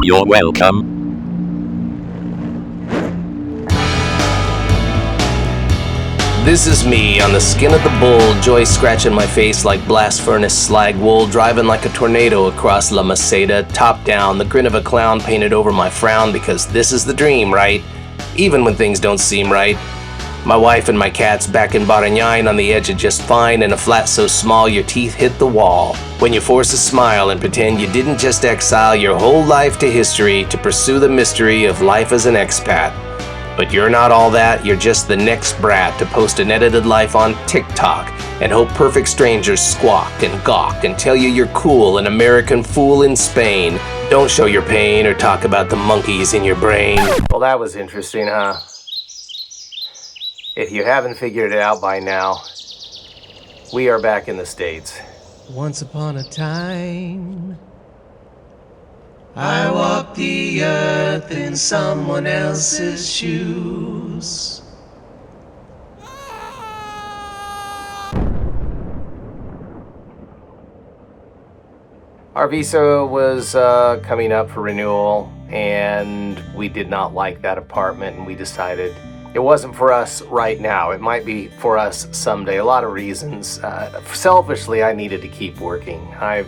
You're welcome. This is me on the skin of the bull, joy scratching my face like blast furnace slag wool, driving like a tornado across La Meseta, top down, the grin of a clown painted over my frown, because this is the dream, right? Even when things don't seem right. My wife and my cats back in Barañain on the edge of just fine, in a flat so small your teeth hit the wall. When you force a smile and pretend you didn't just exile your whole life to history to pursue the mystery of life as an expat. But you're not all that, you're just the next brat to post an edited life on TikTok and hope perfect strangers squawk and gawk and tell you you're cool, an American fool in Spain. Don't show your pain or talk about the monkeys in your brain. Well, that was interesting, huh? If you haven't figured it out by now, we are back in the States. Once upon a time, I walked the earth in someone else's shoes. Our visa was coming up for renewal, and we did not like that apartment, and we decided it wasn't for us right now. It might be for us someday. A lot of reasons. Selfishly, I needed to keep working. I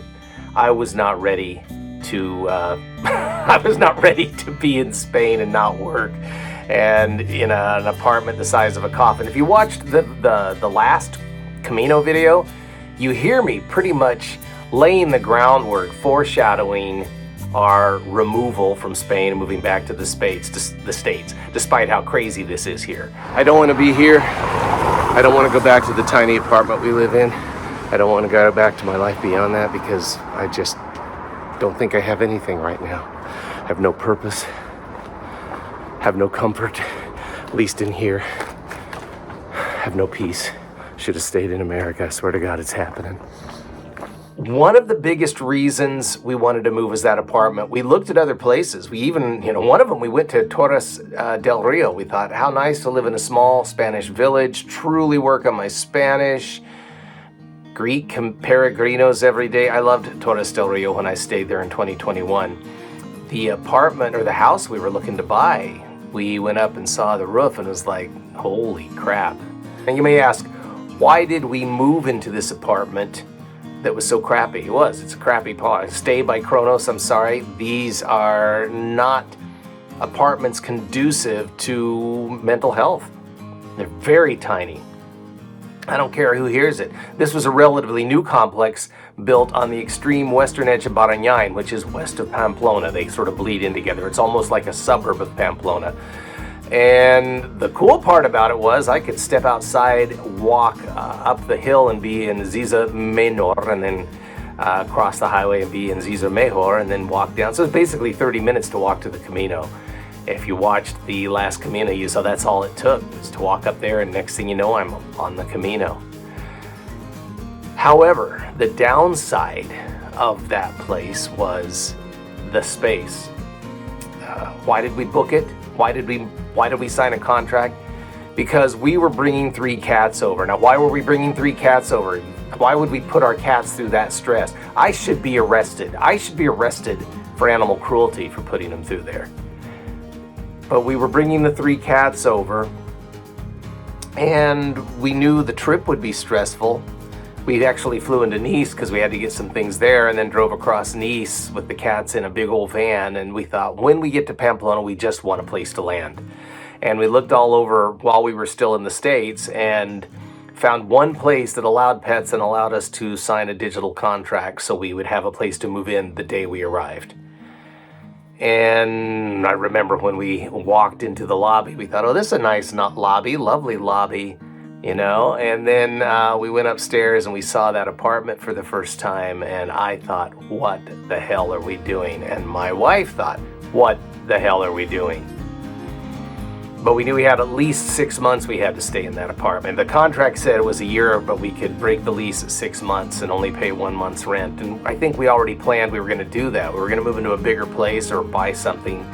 was not ready to I was not ready to be in Spain and not work, and in an apartment the size of a coffin. If you watched the last Camino video, you hear me pretty much laying the groundwork, foreshadowing our removal from Spain and moving back to the States, despite how crazy this is here. I don't want to be here. I don't want to go back to the tiny apartment we live in. I don't want to go back to my life beyond that, because I just don't think I have anything right now. I have no purpose, have no comfort, at least in here. Have no peace. Should have stayed in America. I swear to God, it's happening. One of the biggest reasons we wanted to move was that apartment. We looked at other places. We even, one of them, we went to Torres del Rio. We thought, how nice to live in a small Spanish village, truly work on my Spanish, greet peregrinos every day. I loved Torres del Rio when I stayed there in 2021. The apartment or the house we were looking to buy, we went up and saw the roof and was like, holy crap. And you may ask, why did we move into this apartment that was so crappy? It's a crappy part. Stay by Kronos, I'm sorry. These are not apartments conducive to mental health. They're very tiny. I don't care who hears it. This was a relatively new complex built on the extreme western edge of Barañain, which is west of Pamplona. They sort of bleed in together. It's almost like a suburb of Pamplona. And the cool part about it was I could step outside, walk up the hill and be in Ziza Menor, and then cross the highway and be in Ziza Mejor, and then walk down. So it's basically 30 minutes to walk to the Camino. If you watched the last Camino, you saw that's all it took, was to walk up there, and next thing you know, I'm on the Camino. However, the downside of that place was the space. Why did we book it? Why did we sign a contract? Because we were bringing 3 cats over. Now, why were we bringing 3 cats over? Why would we put our cats through that stress? I should be arrested. I should be arrested for animal cruelty for putting them through there. But we were bringing the 3 cats over, and we knew the trip would be stressful. We actually flew into Nice because we had to get some things there, and then drove across Nice with the cats in a big old van. And we thought, when we get to Pamplona, we just want a place to land. And we looked all over while we were still in the States and found one place that allowed pets and allowed us to sign a digital contract so we would have a place to move in the day we arrived. And I remember when we walked into the lobby, we thought, oh, this is a nice lobby, lovely lobby. And then we went upstairs and we saw that apartment for the first time, and I thought, what the hell are we doing? And my wife thought, what the hell are we doing? But we knew we had at least 6 months we had to stay in that apartment. The contract said it was a year, but we could break the lease at 6 months and only pay 1 month's rent. And I think we already planned we were going to do that. We were going to move into a bigger place or buy something.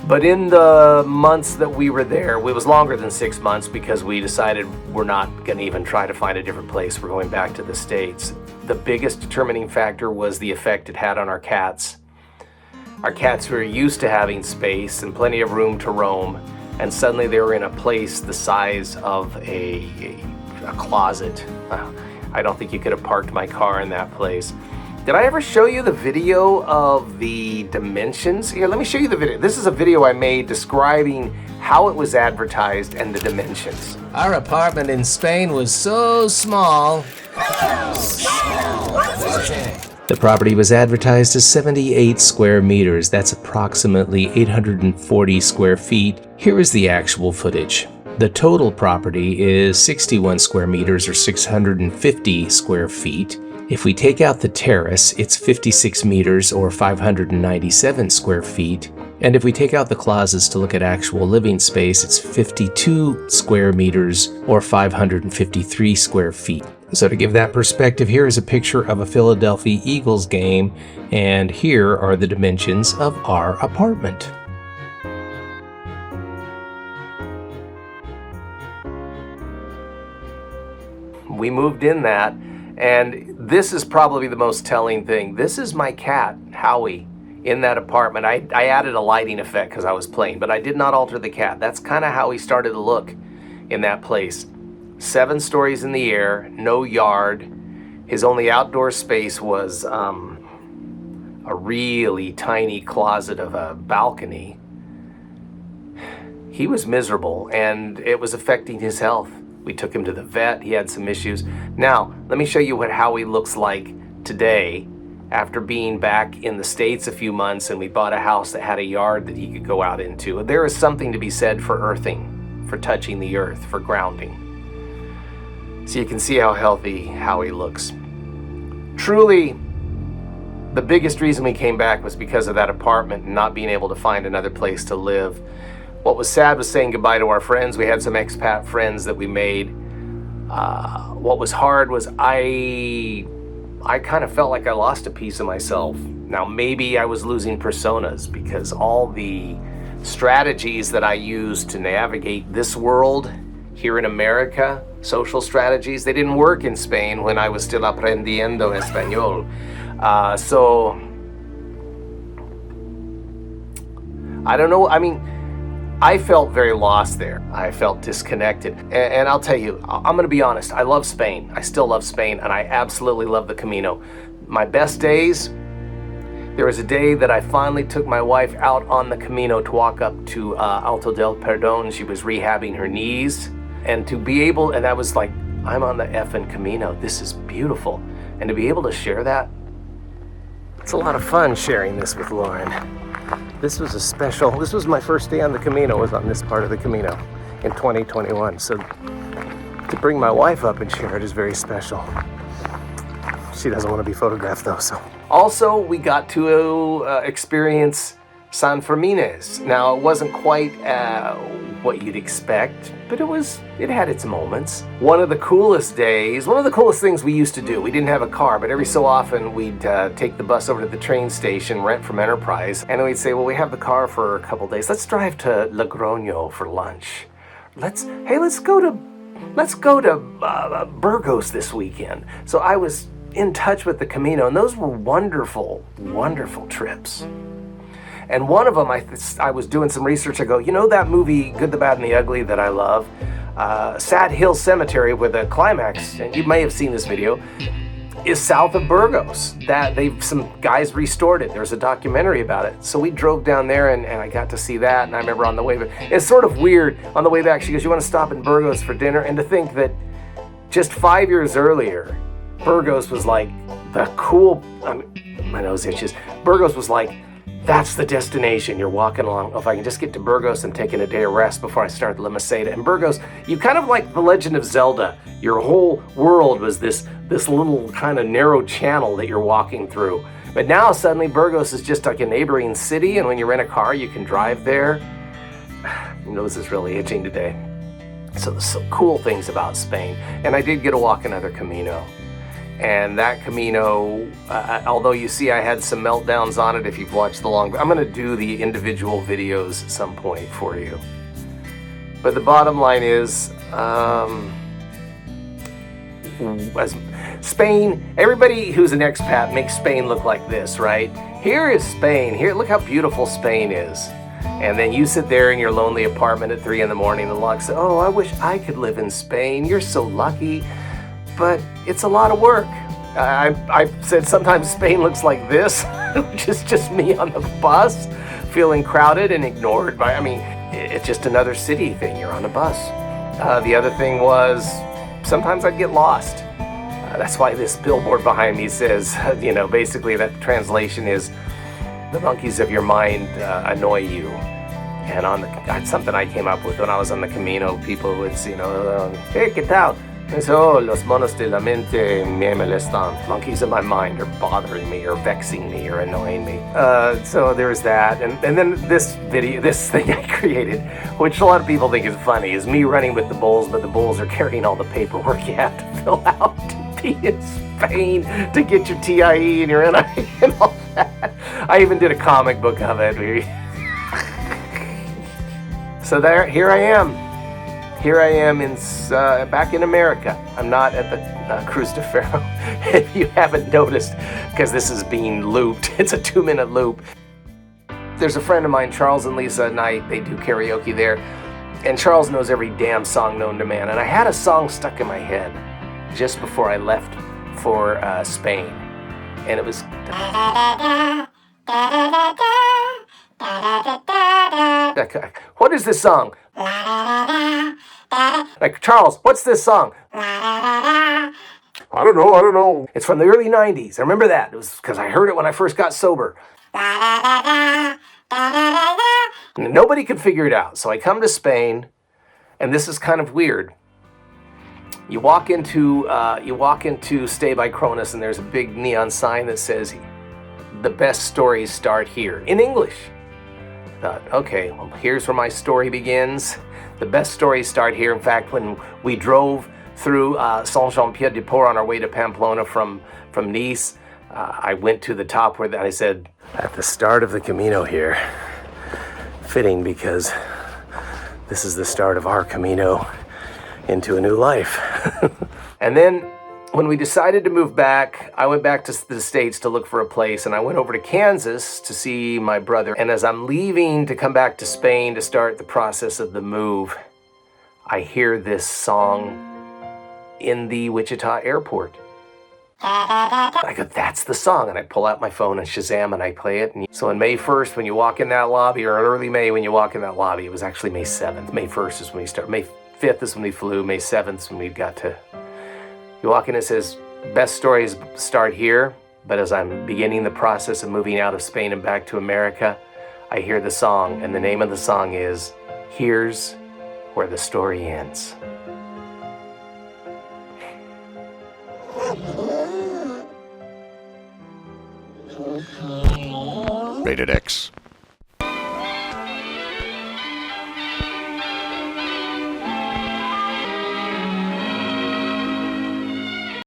But in the months that we were there, it was longer than 6 months because we decided we're not going to even try to find a different place. We're going back to the States. The biggest determining factor was the effect it had on our cats. Our cats were used to having space and plenty of room to roam, and suddenly they were in a place the size of a closet. I don't think you could have parked my car in that place. Did I ever show you the video of the dimensions? Here, let me show you the video. This is a video I made describing how it was advertised and the dimensions. Our apartment in Spain was so small. The property was advertised as 78 square meters. That's approximately 840 square feet. Here is the actual footage. The total property is 61 square meters or 650 square feet. If we take out the terrace, it's 56 meters or 597 square feet. And if we take out the closets to look at actual living space, it's 52 square meters or 553 square feet. So to give that perspective, here is a picture of a Philadelphia Eagles game, and here are the dimensions of our apartment. We moved in that, and this is probably the most telling thing. This is my cat, Howie, in that apartment. I added a lighting effect because I was playing, but I did not alter the cat. That's kind of how he started to look in that place. 7 stories in the air, no yard. His only outdoor space was a really tiny closet of a balcony. He was miserable, and it was affecting his health. We took him to the vet. He had some issues. Now, let me show you what Howie looks like today after being back in the States a few months, and we bought a house that had a yard that he could go out into. There is something to be said for earthing, for touching the earth, for grounding. So you can see how healthy Howie looks. Truly, the biggest reason we came back was because of that apartment and not being able to find another place to live. What was sad was saying goodbye to our friends. We had some expat friends that we made. What was hard was I kind of felt like I lost a piece of myself. Now maybe I was losing personas because all the strategies that I used to navigate this world here in America, social strategies, they didn't work in Spain when I was still aprendiendo español. So I don't know. I mean, I felt very lost there. I felt disconnected. And I'll tell you, I'm going to be honest. I love Spain. I still love Spain, and I absolutely love the Camino. My best days, there was a day that I finally took my wife out on the Camino to walk up to Alto del Perdón. She was rehabbing her knees. And to be able, and I was like, I'm on the effing Camino. This is beautiful. And to be able to share that, it's a lot of fun sharing this with Lauren. This was my first day on the Camino, was on this part of the Camino in 2021. So to bring my wife up and share it is very special. She doesn't want to be photographed though, so. Also, we got to experience San Fermines. Now, it wasn't quite what you'd expect, but it had its moments. One of the coolest things we used to do, we didn't have a car, but every so often we'd take the bus over to the train station, rent from Enterprise, and we'd say, well, we have the car for a couple days. Let's drive to Logroño for lunch. Let's go to Burgos this weekend. So I was in touch with the Camino, and those were wonderful, wonderful trips. And one of them, I was doing some research. I go, you know that movie, Good, the Bad, and the Ugly that I love? Sad Hill Cemetery with a climax, and you may have seen this video, is south of Burgos. Some guys restored it. There's a documentary about it. So we drove down there, and I got to see that, and I remember on the way, but it's sort of weird. On the way back, she goes, you want to stop in Burgos for dinner? And to think that just 5 years earlier, Burgos was like the cool, my nose itches. Burgos was like, that's the destination. You're walking along. Oh, if I can just get to Burgos, I'm taking a day of rest before I start La Meseta. And Burgos, you kind of like The Legend of Zelda. Your whole world was this little kind of narrow channel that you're walking through. But now suddenly Burgos is just like a neighboring city, and when you rent a car, you can drive there. My nose is really itching today. So there's some cool things about Spain. And I did get to walk another Camino. And that Camino, although you see I had some meltdowns on it if you've watched the long, I'm going to do the individual videos at some point for you. But the bottom line is, Spain, everybody who's an expat makes Spain look like this, right? Here is Spain. Here, look how beautiful Spain is. And then you sit there in your lonely apartment at 3 in the morning and Locke says, oh, I wish I could live in Spain. You're so lucky. But it's a lot of work. I said sometimes Spain looks like this, which is just me on the bus, feeling crowded and ignored by, I mean, it's just another city thing. You're on a bus. The other thing was sometimes I'd get lost. That's why this billboard behind me says, you know, basically that translation is, the monkeys of your mind annoy you. And that's something I came up with when I was on the Camino. People would say, you know, hey, ¿qué tal? And so, oh, los monos de la mente me molestan. Monkeys of my mind are bothering me or vexing me or annoying me. So there's that. And then this thing I created, which a lot of people think is funny, is me running with the bulls, but the bulls are carrying all the paperwork you have to fill out to be in Spain to get your TIE and your NIE and all that. I even did a comic book of it. So here I am. Here I am back in America. I'm not at the Cruz de Ferro, if you haven't noticed, because this is being looped. It's a 2-minute loop. There's a friend of mine, Charles and Lisa, at night. They do karaoke there. And Charles knows every damn song known to man. And I had a song stuck in my head just before I left for Spain. And it was... What is this song? Like, Charles, what's this song? I don't know. It's from the early 90s. I remember that. It was because I heard it when I first got sober. And nobody could figure it out. So I come to Spain, and this is kind of weird. You walk into Stay by Cronus, and there's a big neon sign that says, "The best stories start here," in English. I thought, okay, well, here's where my story begins. The best stories start here. In fact, when we drove through Saint-Jean-Pied-de-Port on our way to Pamplona from Nice, I went to the top where I said, at the start of the Camino here, fitting because this is the start of our Camino into a new life. And then when we decided to move back, I went back to the States to look for a place, and I went over to Kansas to see my brother. And as I'm leaving to come back to Spain to start the process of the move, I hear this song in the Wichita airport. I go, that's the song. And I pull out my phone and Shazam and I play it. And so on May 1st, when you walk in that lobby, or in early May when you walk in that lobby, it was actually May 7th. May 1st is when we start. May 5th is when we flew. May 7th is when we got to... You walk in and it says, best stories start here. But as I'm beginning the process of moving out of Spain and back to America, I hear the song. And the name of the song is, Here's Where the Story Ends. Rated X.